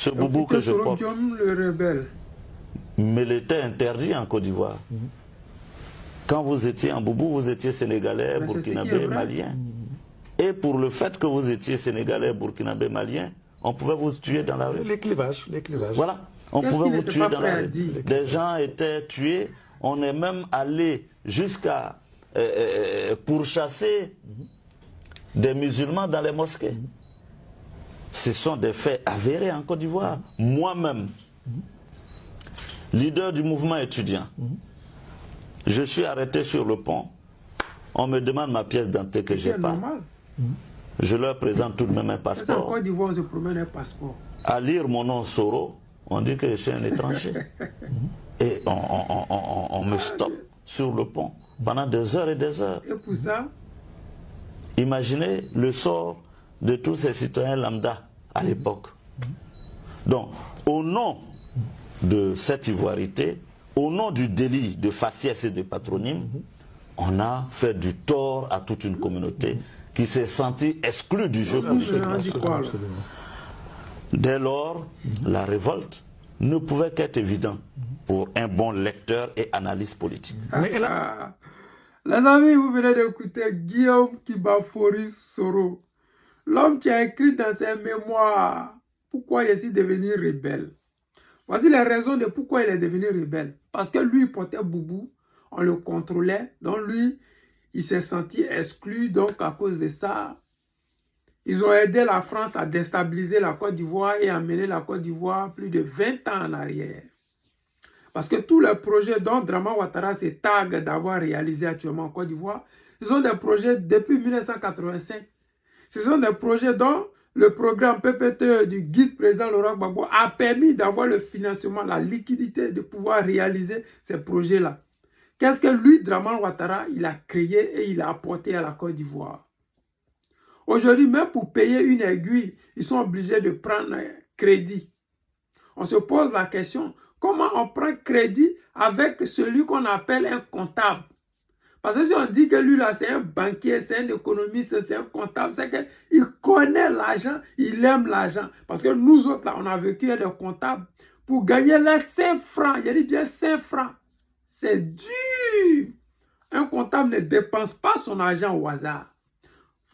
Ce boubou que je porte, le rebelle. mais il était interdit en Côte d'Ivoire. Quand vous étiez en boubou, vous étiez sénégalais, burkinabé, malien. Et pour le fait que vous étiez sénégalais, burkinabé, malien, on pouvait vous tuer dans la rue. Les clivages. Voilà, on pouvait vous tuer dans la rue. Des gens étaient tués. On est même allé jusqu'à pourchasser des musulmans dans les mosquées. Ce sont des faits avérés en Côte d'Ivoire. Moi-même, leader du mouvement étudiant, je suis arrêté sur le pont. On me demande ma pièce d'identité que je n'ai pas. Je leur présente tout de même un passeport. En Côte d'Ivoire, on se promène un passeport. À lire mon nom Soro, on dit que je suis un étranger. Et on me stoppe sur le pont pendant des heures et des heures. Et pour ça, imaginez le sort de tous ces citoyens lambda à l'époque. Donc, au nom de cette ivoirité, au nom du délit de faciès et de patronyme, on a fait du tort à toute une communauté qui s'est sentie exclue du jeu politique. Dès lors, la révolte ne pouvait qu'être évidente pour un bon lecteur et analyste politique. Les amis, vous venez d'écouter Guillaume Kibafori Soro, l'homme qui a écrit dans ses mémoires pourquoi il est devenu rebelle. Voici les raisons de pourquoi il est devenu rebelle. Parce que lui, il portait boubou, on le contrôlait, donc lui, il s'est senti exclu, donc à cause de ça, ils ont aidé la France à déstabiliser la Côte d'Ivoire et à amener la Côte d'Ivoire plus de 20 ans en arrière. Parce que tous les projets dont Draman Ouattara se targue d'avoir réalisé actuellement en Côte d'Ivoire, ce sont des projets depuis 1985. Ce sont des projets dont le programme PPTE du guide président Laurent Gbagbo a permis d'avoir le financement, la liquidité de pouvoir réaliser ces projets-là. Qu'est-ce que lui, Draman Ouattara, il a créé et il a apporté à la Côte d'Ivoire? Aujourd'hui, même pour payer une aiguille, ils sont obligés de prendre crédit. On se pose la question, comment on prend crédit avec celui qu'on appelle un comptable? Parce que si on dit que lui là c'est un banquier, c'est un économiste, c'est un comptable, c'est qu'il connaît l'argent, il aime l'argent. Parce que nous autres là, on a vécu des comptables pour gagner les 5 francs. Il dit bien 5 francs. C'est dur. Un comptable ne dépense pas son argent au hasard.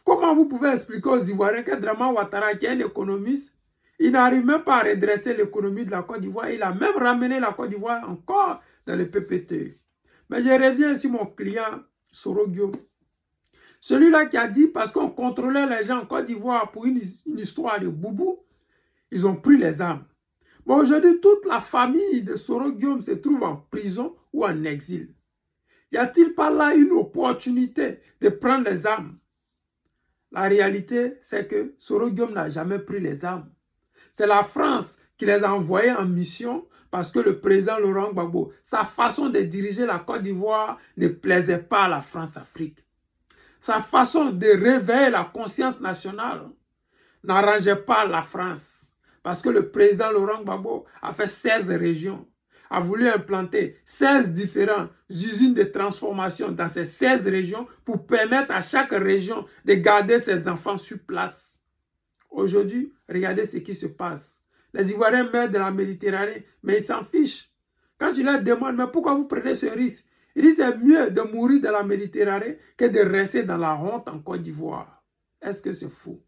Comment vous pouvez expliquer aux Ivoiriens que Draman Ouattara, qui est un économiste, il n'arrive même pas à redresser l'économie de la Côte d'Ivoire. Il a même ramené la Côte d'Ivoire encore dans le PPT. Mais je reviens sur mon client, Soro Guillaume. Celui-là qui a dit, parce qu'on contrôlait les gens en Côte d'Ivoire pour une histoire de boubou, ils ont pris les armes. Mais aujourd'hui, toute la famille de Soro Guillaume se trouve en prison ou en exil. Y a-t-il pas là une opportunité de prendre les armes? La réalité, c'est que Soro Guillaume n'a jamais pris les armes. C'est la France qui les a envoyés en mission parce que le président Laurent Gbagbo, sa façon de diriger la Côte d'Ivoire ne plaisait pas à la France-Afrique. Sa façon de réveiller la conscience nationale n'arrangeait pas la France. Parce que le président Laurent Gbagbo a fait 16 régions, a voulu implanter 16 différentes usines de transformation dans ces 16 régions pour permettre à chaque région de garder ses enfants sur place. Aujourd'hui, regardez ce qui se passe. Les Ivoiriens meurent de la Méditerranée, mais ils s'en fichent. Quand tu leur demandes, mais pourquoi vous prenez ce risque? Ils disent c'est mieux de mourir dans la Méditerranée que de rester dans la honte en Côte d'Ivoire. Est-ce que c'est faux?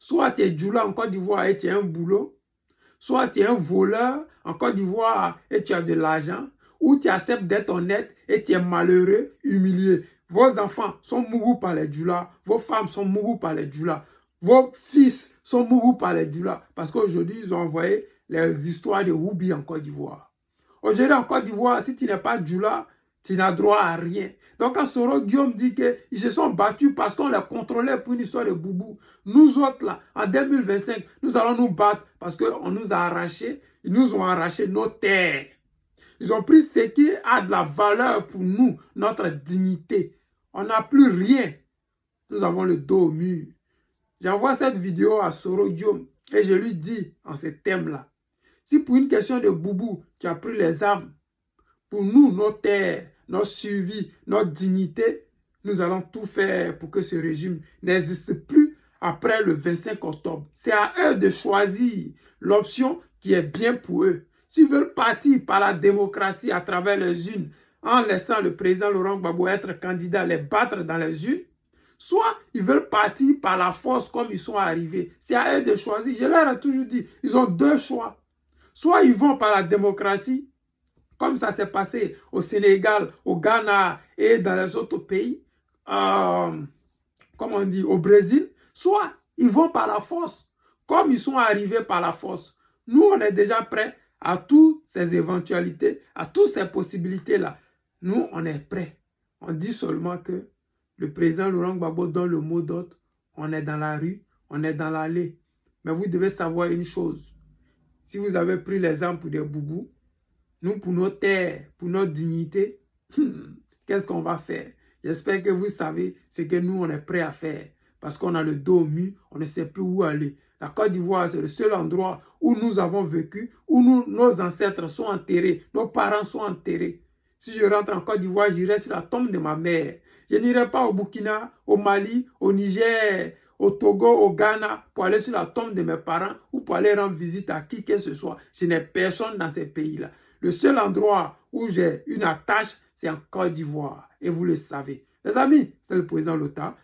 Soit tu es djoula en Côte d'Ivoire et tu as un boulot, soit tu es un voleur en Côte d'Ivoire et tu as de l'argent, ou tu acceptes d'être honnête et tu es malheureux, humilié. Vos enfants sont mourus par les djoulas, vos femmes sont mourus par les djoulas. Vos fils sont mourus par les djoulas parce qu'aujourd'hui, ils ont envoyé les histoires de Roubi en Côte d'Ivoire. Aujourd'hui, en Côte d'Ivoire, si tu n'es pas djoula, tu n'as droit à rien. Donc, quand Soro Guillaume dit qu'ils se sont battus parce qu'on les contrôlait pour une histoire de boubou, nous autres, là, en 2025, nous allons nous battre parce qu'on nous a arraché, ils nous ont arraché nos terres. Ils ont pris ce qui a de la valeur pour nous, notre dignité. On n'a plus rien. Nous avons le dos au mur. J'envoie cette vidéo à Soro Guillaume et je lui dis en ce thème-là, si pour une question de boubou, tu as pris les armes, pour nous, nos terres, notre survie, notre dignité, nous allons tout faire pour que ce régime n'existe plus après le 25 octobre. C'est à eux de choisir l'option qui est bien pour eux. S'ils veulent partir par la démocratie à travers les urnes, en laissant le président Laurent Gbagbo être candidat, les battre dans les urnes, soit ils veulent partir par la force comme ils sont arrivés. C'est à eux de choisir. Je leur ai toujours dit, ils ont deux choix. Soit ils vont par la démocratie, comme ça s'est passé au Sénégal, au Ghana et dans les autres pays, comme on dit, au Brésil, soit ils vont par la force, comme ils sont arrivés par la force. Nous, on est déjà prêts à toutes ces éventualités, à toutes ces possibilités-là. Nous, on est prêts. On dit seulement que le président Laurent Gbagbo donne le mot d'ordre. On est dans la rue, on est dans l'allée. Mais vous devez savoir une chose. Si vous avez pris l'exemple pour des boubous, nous, pour nos terres, pour notre dignité, qu'est-ce qu'on va faire? J'espère que vous savez ce que nous, on est prêts à faire. Parce qu'on a le dos au mur, on ne sait plus où aller. La Côte d'Ivoire, c'est le seul endroit où nous avons vécu, où nos ancêtres sont enterrés, nos parents sont enterrés. Si je rentre en Côte d'Ivoire, j'irai sur la tombe de ma mère. Je n'irai pas au Burkina, au Mali, au Niger, au Togo, au Ghana, pour aller sur la tombe de mes parents ou pour aller rendre visite à qui que ce soit. Je n'ai personne dans ces pays-là. Le seul endroit où j'ai une attache, c'est en Côte d'Ivoire. Et vous le savez. Les amis, c'est le président Lota.